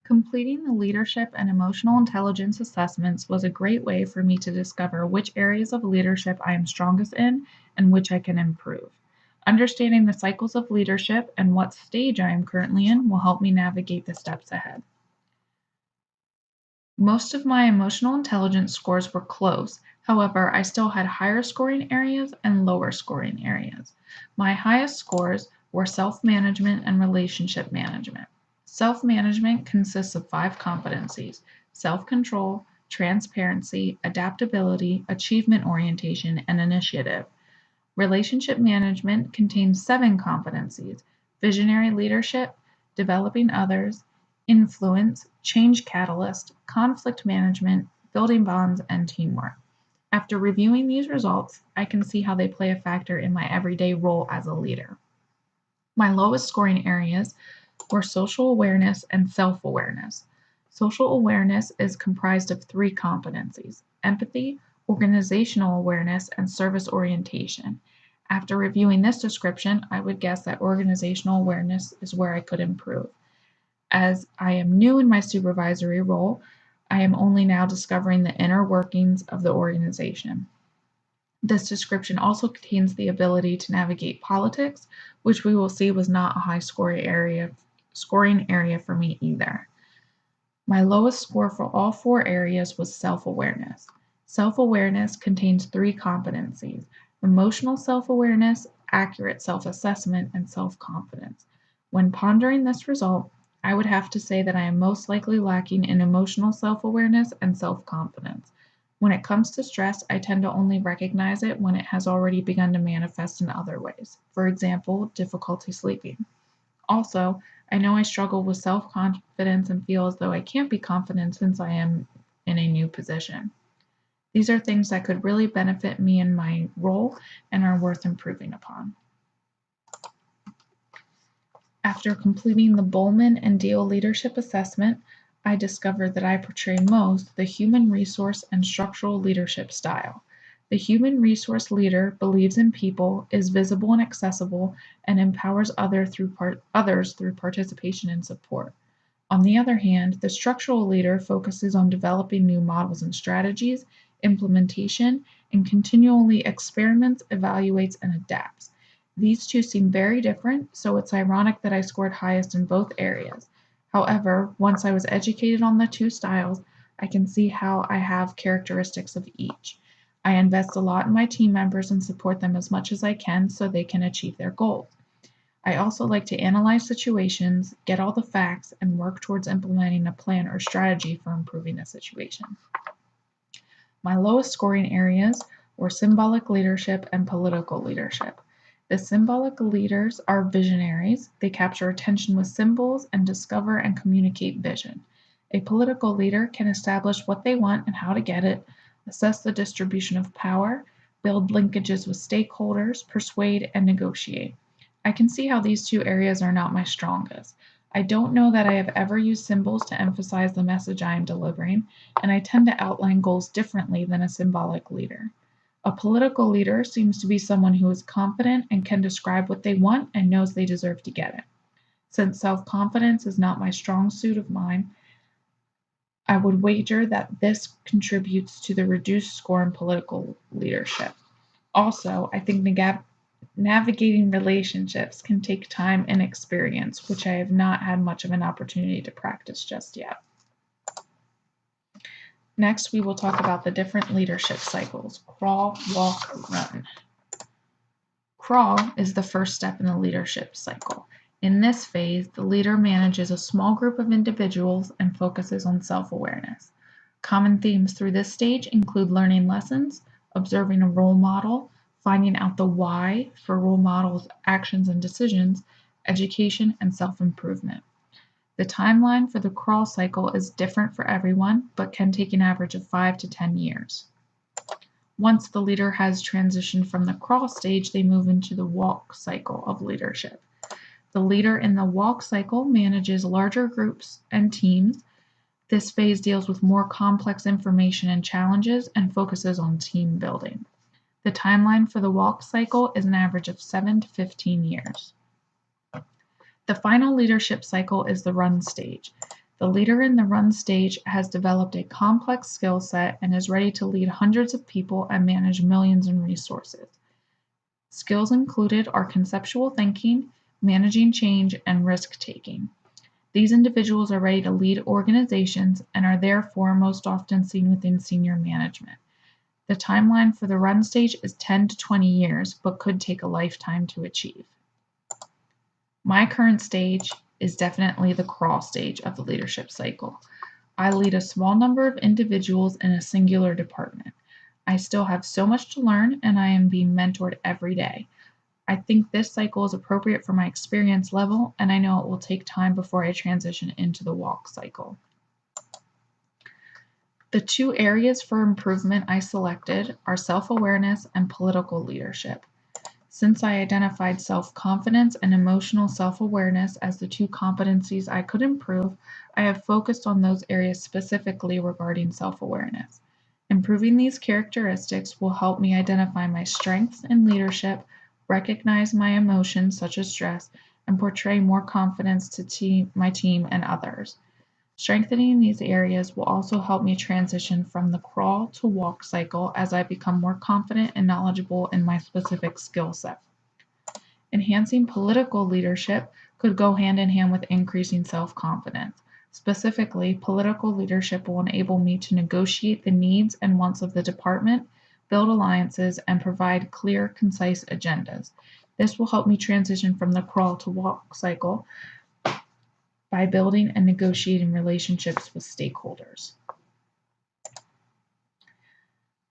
Completing the leadership and emotional intelligence assessments was a great way for me to discover which areas of leadership I am strongest in and which I can improve. Understanding the cycles of leadership and what stage I am currently in will help me navigate the steps ahead. Most of my emotional intelligence scores were close. However, I still had higher scoring areas and lower scoring areas. My highest scores were self management and relationship management. Self management consists of 5 competencies: self control, transparency, adaptability, achievement orientation, and initiative. Relationship management contains 7 competencies: visionary leadership, developing others, influence, change catalyst, conflict management, building bonds, and teamwork. After reviewing these results, I can see how they play a factor in my everyday role as a leader. My lowest scoring areas were social awareness and self awareness. Social awareness is comprised of 3 competencies: empathy, organizational awareness, and service orientation. After reviewing this description, I would guess that organizational awareness is where I could improve. As I am new in my supervisory role, I am only now discovering the inner workings of the organization. This description also contains the ability to navigate politics, which we will see was not a high scoring area for me either. My lowest score for all 4 areas was self-awareness. Self-awareness contains 3 competencies: emotional self-awareness, accurate self-assessment, and self-confidence. When pondering this result, I would have to say that I am most likely lacking in emotional self-awareness and self-confidence. When it comes to stress, I tend to only recognize it when it has already begun to manifest in other ways. For example, difficulty sleeping. Also, I know I struggle with self confidence and feel as though I can't be confident since I am in a new position. These are things that could really benefit me in my role and are worth improving upon. After completing the Bowman and Deal leadership assessment, I discovered that I portray most the human resource and structural leadership style. The human resource leader believes in people, is visible and accessible, and empowers others through participation and support. On the other hand, the structural leader focuses on developing new models and strategies, implementation, and continually experiments, evaluates, and adapts. These two seem very different, so it's ironic that I scored highest in both areas. However, once I was educated on the 2 styles, I can see how I have characteristics of each. I invest a lot in my team members and support them as much as I can so they can achieve their goals. I also like to analyze situations, get all the facts, and work towards implementing a plan or strategy for improving a situation. My lowest scoring areas were symbolic leadership and political leadership. The symbolic leaders are visionaries. They capture attention with symbols and discover and communicate vision. A political leader can establish what they want and how to get it, assess the distribution of power, build linkages with stakeholders, persuade, and negotiate. I can see how these 2 areas are not my strongest. I don't know that I have ever used symbols to emphasize the message I am delivering, and I tend to outline goals differently than a symbolic leader. A political leader seems to be someone who is confident and can describe what they want and knows they deserve to get it. Since self confidence is not my strong suit of mine, I would wager that this contributes to the reduced score in political leadership. Also, I think navigating relationships can take time and experience, which I have not had much of an opportunity to practice just yet. Next, we will talk about the different leadership cycles: crawl, walk, run. Crawl is the first step in the leadership cycle. In this phase, the leader manages a small group of individuals and focuses on self-awareness. Common themes through this stage include learning lessons, observing a role model, finding out the why for role models' actions and decisions, education, and self-improvement. The timeline for the crawl cycle is different for everyone, but can take an average of 5 to 10 years. Once the leader has transitioned from the crawl stage, they move into the walk cycle of leadership. The leader in the walk cycle manages larger groups and teams. This phase deals with more complex information and challenges and focuses on team building. The timeline for the walk cycle is an average of 7 to 15 years. The final leadership cycle is the run stage. The leader in the run stage has developed a complex skill set and is ready to lead hundreds of people and manage millions in resources. Skills included are conceptual thinking, managing change, and risk-taking. These individuals are ready to lead organizations and are therefore most often seen within senior management. The timeline for the run stage is 10 to 20 years, but could take a lifetime to achieve. My current stage is definitely the crawl stage of the leadership cycle. I lead a small number of individuals in a singular department. I still have so much to learn, and I am being mentored every day. I think this cycle is appropriate for my experience level, and I know it will take time before I transition into the walk cycle. The two areas for improvement I selected are self-awareness and political leadership. Since I identified self-confidence and emotional self-awareness as the two competencies I could improve, I have focused on those areas specifically regarding self-awareness. Improving these characteristics will help me identify my strengths in leadership, recognize my emotions such as stress, and portray more confidence to my team and others. Strengthening these areas will also help me transition from the crawl to walk cycle as I become more confident and knowledgeable in my specific skill set. Enhancing political leadership could go hand in hand with increasing self-confidence. Specifically, political leadership will enable me to negotiate the needs and wants of the department, build alliances, and provide clear, concise agendas. This will help me transition from the crawl to walk cycle by building and negotiating relationships with stakeholders.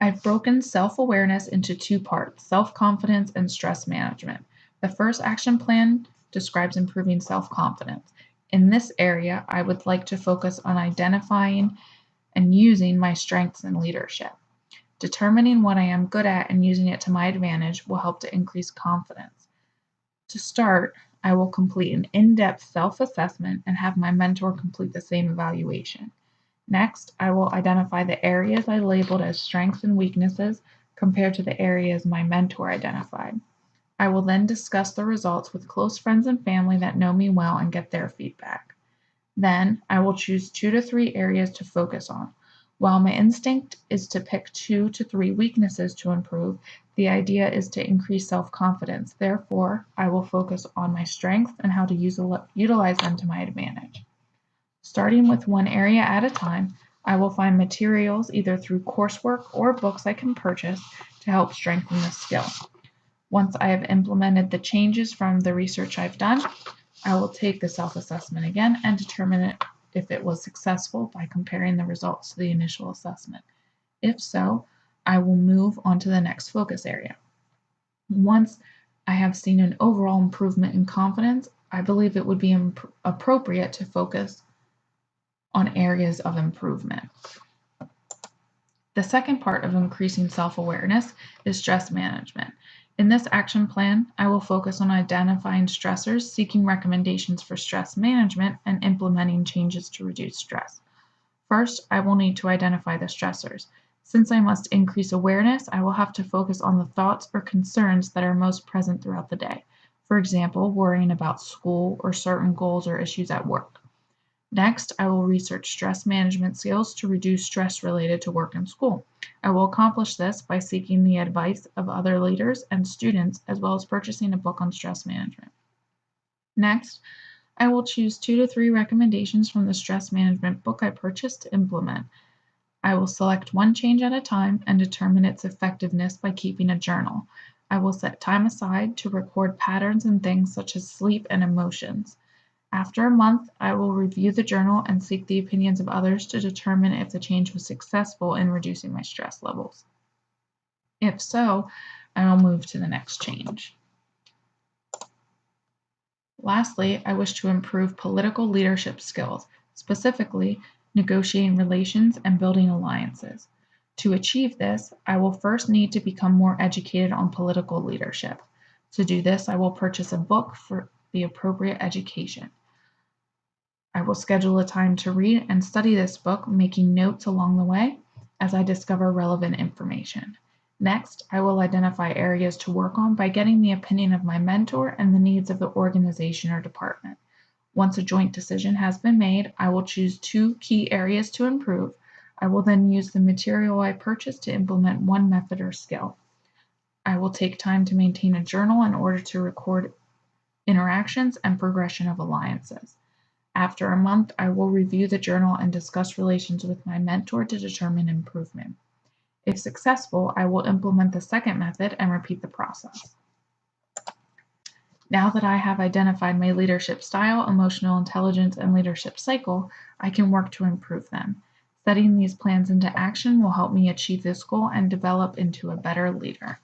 I've broken self-awareness into two parts, self-confidence and stress management. The first action plan describes improving self-confidence. In this area, I would like to focus on identifying and using my strengths in leadership. Determining what I am good at and using it to my advantage will help to increase confidence. To start, I will complete an in-depth self-assessment and have my mentor complete the same evaluation. Next, I will identify the areas I labeled as strengths and weaknesses compared to the areas my mentor identified. I will then discuss the results with close friends and family that know me well and get their feedback. Then, I will choose 2 to 3 areas to focus on. While my instinct is to pick 2 to 3 weaknesses to improve, the idea is to increase self-confidence. Therefore, I will focus on my strengths and how to utilize them to my advantage. Starting with one area at a time, I will find materials either through coursework or books I can purchase to help strengthen the skill. Once I have implemented the changes from the research I've done, I will take the self-assessment again and determine if it was successful by comparing the results to the initial assessment. If so, I will move on to the next focus area. Once I have seen an overall improvement in confidence, I believe it would be appropriate to focus on areas of improvement. The second part of increasing self-awareness is stress management. In this action plan, I will focus on identifying stressors, seeking recommendations for stress management, and implementing changes to reduce stress. First, I will need to identify the stressors. Since I must increase awareness, I will have to focus on the thoughts or concerns that are most present throughout the day. For example, worrying about school or certain goals or issues at work. Next, I will research stress management skills to reduce stress related to work and school. I will accomplish this by seeking the advice of other leaders and students, as well as purchasing a book on stress management. Next, I will choose 2 to 3 recommendations from the stress management book I purchased to implement. I will select one change at a time and determine its effectiveness by keeping a journal. I will set time aside to record patterns in things such as sleep and emotions. After a month, I will review the journal and seek the opinions of others to determine if the change was successful in reducing my stress levels. If so, I will move to the next change. Lastly, I wish to improve political leadership skills, specifically negotiating relations and building alliances. To achieve this, I will first need to become more educated on political leadership. To do this, I will purchase a book for the appropriate education. I will schedule a time to read and study this book, making notes along the way as I discover relevant information. Next, I will identify areas to work on by getting the opinion of my mentor and the needs of the organization or department. Once a joint decision has been made, I will choose 2 key areas to improve. I will then use the material I purchased to implement one method or skill. I will take time to maintain a journal in order to record interactions and progression of alliances. After a month, I will review the journal and discuss relations with my mentor to determine improvement. If successful, I will implement the second method and repeat the process. Now that I have identified my leadership style, emotional intelligence, and leadership cycle, I can work to improve them. Setting these plans into action will help me achieve this goal and develop into a better leader.